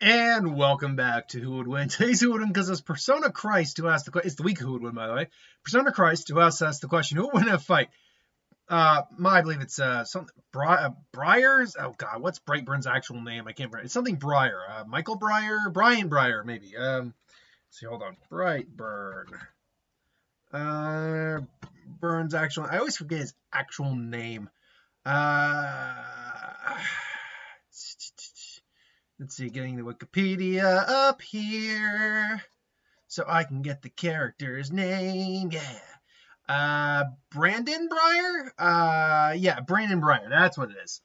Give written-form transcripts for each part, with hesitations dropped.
And welcome back to Who Would Win. Today's Who Would Win because it's Persona Christ who asked the question. It's the week Who Would Win, by the way. Persona Christ who asked us the question, who would win in a fight? I believe it's something Breyer's. Oh God, what's Brightburn's actual name? I can't remember. It's something Breyer. Michael Breyer, Brian Breyer, maybe. Let's see, hold on. Brightburn. Burn's actual. I always forget his actual name. Let's see, getting the Wikipedia up here so I can get the character's name. Yeah. Brandon Breyer? Yeah, Brandon Breyer. That's what it is.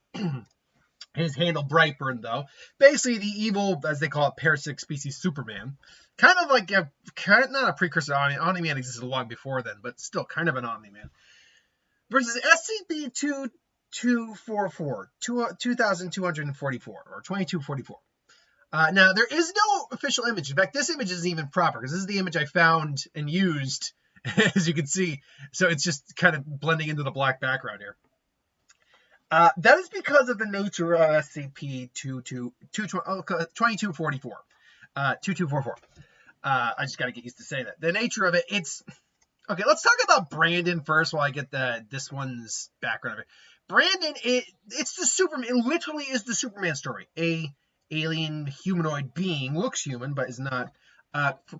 His handle Brightburn, though. Basically, the evil, as they call it, parasitic species Superman. Kind of like not a precursor to Omni-Man existed long before then, but still kind of an Omni-Man. Versus SCP-2244, 2244, or 2244. Now, there is no official image. In fact, this image isn't even proper, because this is the image I found and used, as you can see. So it's just kind of blending into the black background here. That is because of the nature of SCP-2244. 2244. I just got to get used to saying that. The nature of it, it's... Okay, let's talk about Brandon first while I get this one's background of it. Brandon, it's the Superman. It literally is the Superman story. A alien humanoid being, looks human but is not,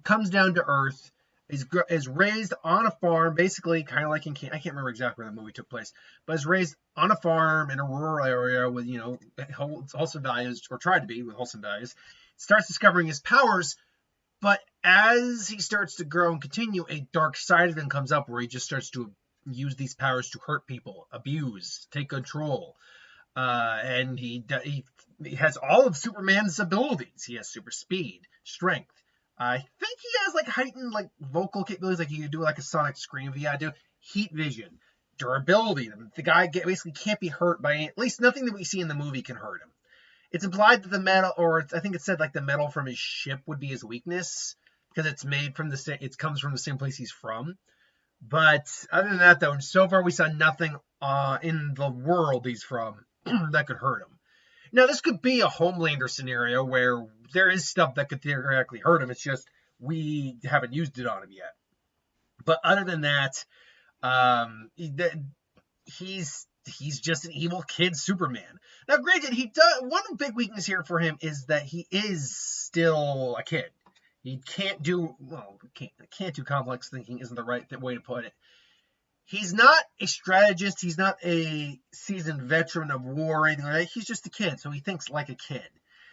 comes down to Earth, is raised on a farm, basically kind of like I can't remember exactly where the movie took place, but is raised on a farm in a rural area with, wholesome values, or tried to be with wholesome values. Starts discovering his powers, but as he starts to grow and continue, a dark side of him comes up where he just starts to use these powers to hurt people, abuse, take control. And he has all of Superman's abilities. He has super speed, strength. I think he has heightened vocal capabilities, like you could do a sonic scream if he had to. Heat vision, durability. The guy basically can't be hurt by at least nothing that we see in the movie can hurt him. It's implied that the metal, or I think it said the metal from his ship would be his weakness because it's made from it comes from the same place he's from. But other than that, though, so far we saw nothing in the world he's from that could hurt him. Now, this could be a Homelander scenario where there is stuff that could theoretically hurt him. It's just we haven't used it on him yet. But other than that, he's just an evil kid Superman. Now, granted, one big weakness here for him is that he is still a kid. He can't do complex thinking isn't the right way to put it. He's not a strategist. He's not a seasoned veteran of war or anything like that. He's just a kid, so he thinks like a kid.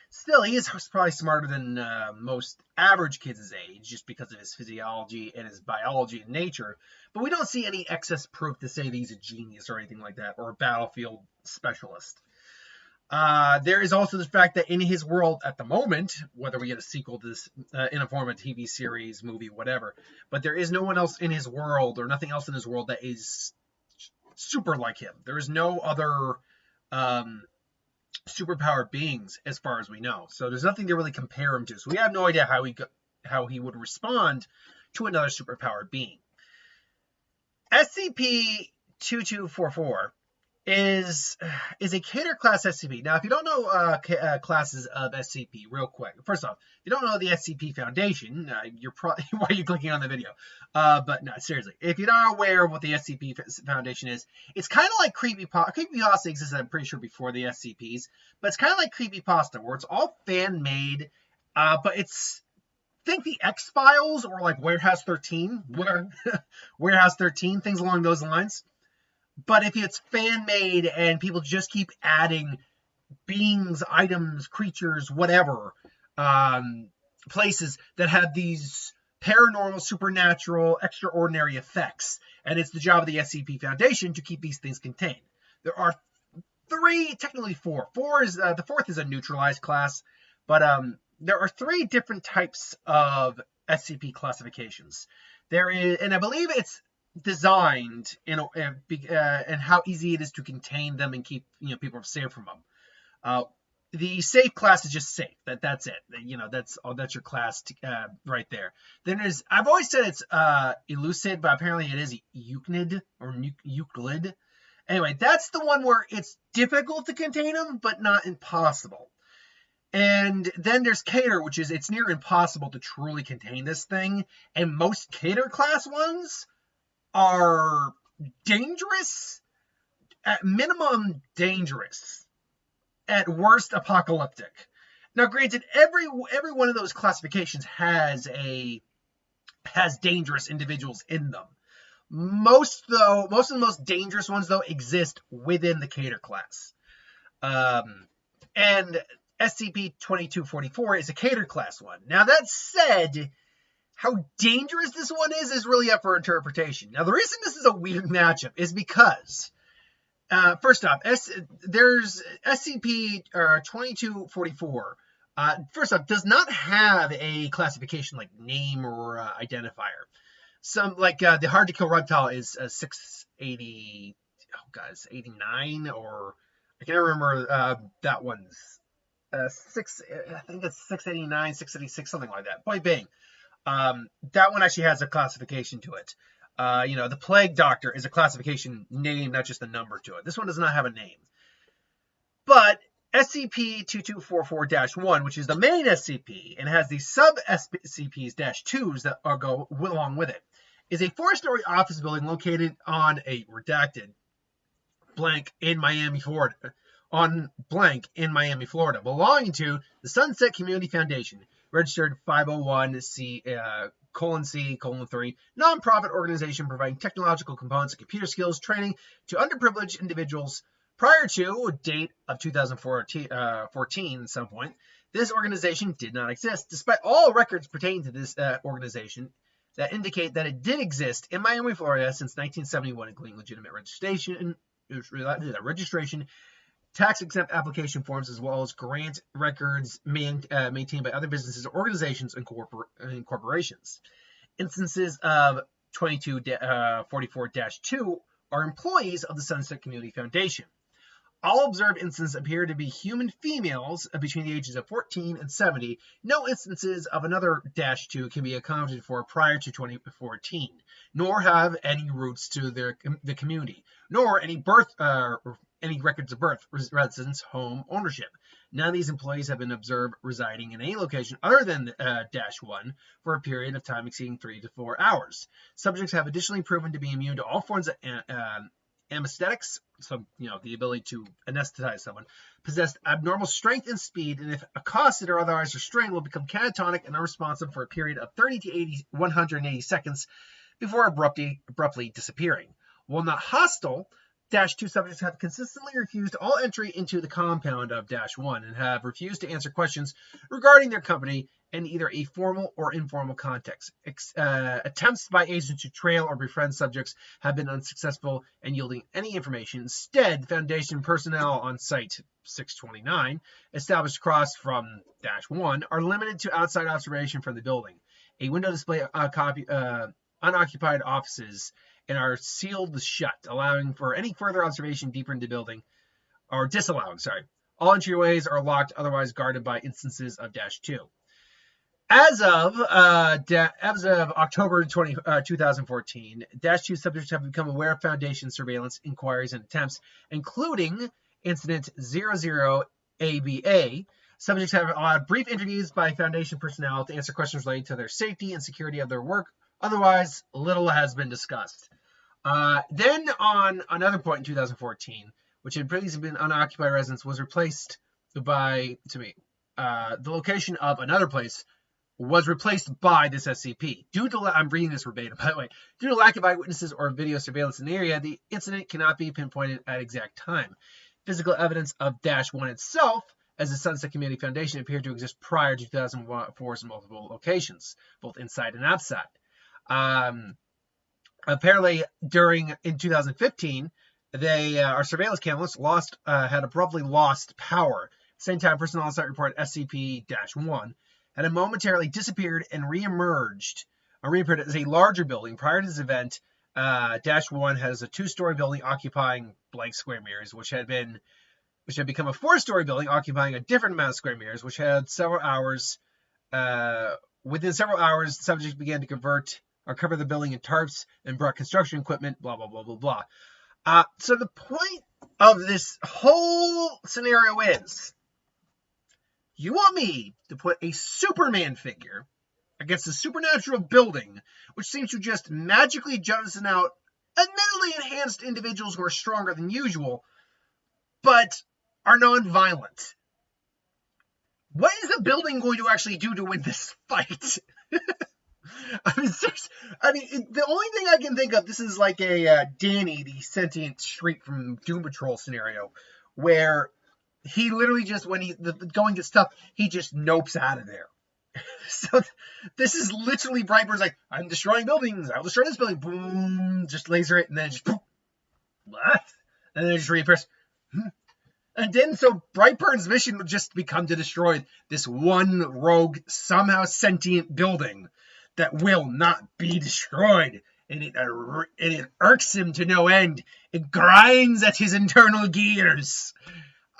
Still, he is probably smarter than most average kids his age, just because of his physiology and his biology and nature. But we don't see any excess proof to say that he's a genius or anything like that, or a battlefield specialist. There is also the fact that in his world at the moment, whether we get a sequel to this in a form of TV series, movie, whatever, but there is no one else in his world or nothing else in his world that is super like him. There is no other superpowered beings as far as we know. So there's nothing to really compare him to. So we have no idea how he would respond to another superpowered being. SCP-2244 is a Cater class SCP. Now, if you don't know classes of SCP, real quick. First off, if you don't know the SCP Foundation, you're probably why are you clicking on the video? But no, seriously, if you're not aware of what the SCP Foundation is, it's kind of like Creepypasta. Creepypasta existed, I'm pretty sure, before the SCPs, but it's kind of like Creepypasta, where it's all fan-made, but it's think the X-Files or Warehouse 13, Warehouse 13, things along those lines. But if it's fan-made and people just keep adding beings, items, creatures, whatever, places that have these paranormal, supernatural, extraordinary effects, and it's the job of the SCP Foundation to keep these things contained. There are technically four. The fourth is a neutralized class, but there are three different types of SCP classifications. There is, and I believe it's designed and how easy it is to contain them and keep people safe from them. The safe class is just safe. That's it. That's your class right there. Then I've always said it's Elucid, but apparently it is Euclid or Euclid. Anyway, that's the one where it's difficult to contain them, but not impossible. And then there's Cater, which is it's near impossible to truly contain this thing. And most Cater class ones are dangerous, at minimum dangerous, at worst apocalyptic. Now, granted, every one of those classifications has dangerous individuals in them. Most of the most dangerous ones though exist within the Cater class. And SCP-2244 is a Cater class one. Now that said, how dangerous this one is really up for interpretation. Now the reason this is a weird matchup is because first off, there's SCP-2244. First off, does not have a classification like name or identifier. Some like the hard to kill reptile is 680. Oh god, it's 89 or I can't remember that one's I think it's 689, 686, something like that. Point being, that one actually has a classification to it. The Plague Doctor is a classification name, not just a number to it. This one does not have a name. But SCP-2244-1, which is the main SCP, and has the sub-SCPs-2s that go along with it, is a 4-story office building located on a redacted blank in Miami, Florida. Belonging to the Sunset Community Foundation, registered 501C:3, nonprofit organization providing technological components and computer skills training to underprivileged individuals. Prior to date of 2014, at some point, this organization did not exist, despite all records pertaining to this organization that indicate that it did exist in Miami, Florida since 1971, including legitimate registration, tax-exempt application forms, as well as grant records maintained by other businesses, organizations, and corporations. Instances of 2244-2 are employees of the Sunset Community Foundation. All observed instances appear to be human females between the ages of 14 and 70. No instances of another -2 can be accounted for prior to 2014, nor have any roots to the community, nor any any records of birth, residence, home ownership. None of these employees have been observed residing in any location other than -1 for a period of time exceeding 3 to 4 hours. Subjects have additionally proven to be immune to all forms of anesthetics, so the ability to anesthetize someone, possessed abnormal strength and speed, and if accosted or otherwise restrained, will become catatonic and unresponsive for a period of 30 to 180 seconds before abruptly disappearing. While not hostile, -2 subjects have consistently refused all entry into the compound of -1 and have refused to answer questions regarding their company in either a formal or informal context. Attempts by agents to trail or befriend subjects have been unsuccessful in yielding any information. Instead, Foundation personnel on Site 629, established across from -1, are limited to outside observation from the building. A window display unoccupied offices and are sealed shut, allowing for any further observation deeper into the building, or disallowing, All entryways are locked, otherwise guarded by instances of -2. As of October 2014, -2 subjects have become aware of Foundation surveillance inquiries and attempts, including Incident 00ABA. Subjects have allowed brief interviews by Foundation personnel to answer questions related to their safety and security of their work. Otherwise, little has been discussed. Then, on another point in 2014, which had previously been unoccupied residence, was replaced by, the location of another place was replaced by this SCP. I'm reading this verbatim, by the way. Due to lack of eyewitnesses or video surveillance in the area, the incident cannot be pinpointed at exact time. Physical evidence of -1 itself, as the Sunset Community Foundation, appeared to exist prior to 2004's multiple locations, both inside and outside. Apparently, in 2015, our surveillance cameras had abruptly lost power. At the same time, personnel on site reported SCP-1 had momentarily disappeared and reappeared as a larger building. Prior to this event, -1 has a 2-story building occupying blank square meters, which had become a 4-story building occupying a different amount of square meters, which had several hours. Within several hours, the subjects began to cover the building in tarps and brought construction equipment, blah, blah, blah, blah, blah. So the point of this whole scenario is, You want me to put a Superman figure against a supernatural building, which seems to just magically jettison out admittedly enhanced individuals who are stronger than usual, but are non-violent. What is the building going to actually do to win this fight? The only thing I can think of, this is like a Danny, the sentient streak from Doom Patrol scenario, where he literally just, when the going gets tough, he just nopes out of there. So this is literally Brightburn's like, I'm destroying buildings, I'll destroy this building, boom, just laser it, and then just boom, what? And then it just reappears. And then so Brightburn's mission would just become to destroy this one rogue, somehow sentient building that will not be destroyed. And it irks him to no end. It grinds at his internal gears.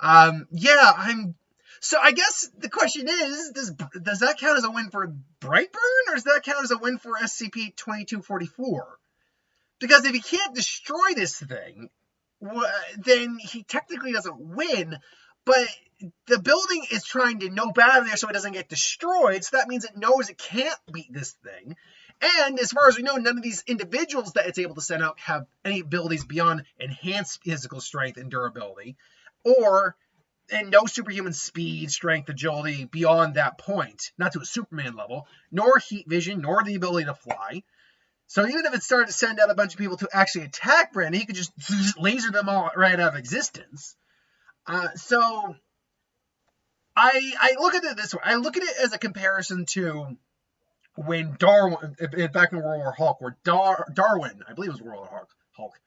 So I guess the question is, does that count as a win for Brightburn, or does that count as a win for SCP-2244? Because if he can't destroy this thing, then he technically doesn't win, but the building is trying to nope out of there so it doesn't get destroyed, so that means it knows it can't beat this thing. And as far as we know, none of these individuals that it's able to send out have any abilities beyond enhanced physical strength and durability, and no superhuman speed, strength, agility beyond that point, not to a Superman level, nor heat vision, nor the ability to fly. So even if it started to send out a bunch of people to actually attack Brandon, he could just laser them all right out of existence. So I look at it this way. I look at it as a comparison to when Darwin, back in World War Hulk, where Darwin, I believe it was World War Hulk,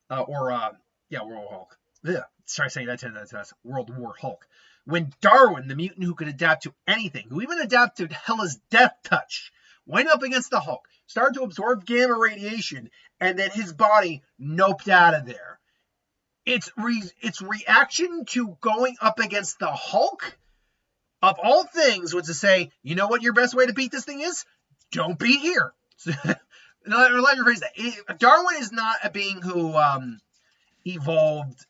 World War Hulk. Yeah, try saying that 10 times. World War Hulk. When Darwin, the mutant who could adapt to anything, who even adapted to Hela's death touch, went up against the Hulk, started to absorb gamma radiation, and then his body noped out of there. Its reaction to going up against the Hulk, of all things, was to say, you know what your best way to beat this thing is? Don't be here. Let me rephrase that. Darwin is not a being who evolves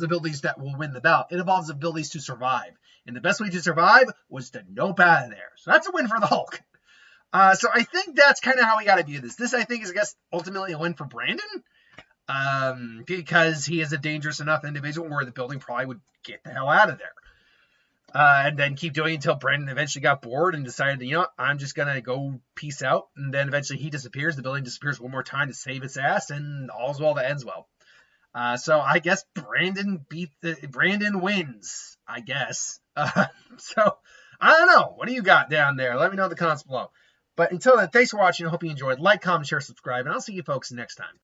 abilities that will win the bout. It evolves abilities to survive. And the best way to survive was to nope out of there. So that's a win for the Hulk. So I think that's kind of how we got to view this. This, I think, is, I guess, ultimately a win for Brandon. Because he is a dangerous enough individual where the building probably would get the hell out of there. And then keep doing it until Brandon eventually got bored and decided, you know what, I'm just going to go peace out. And then eventually he disappears. The building disappears one more time to save its ass. And all's well that ends well. So I guess Brandon wins, I guess. So I don't know. What do you got down there? Let me know in the comments below. But until then, thanks for watching. I hope you enjoyed. Like, comment, share, subscribe, and I'll see you folks next time.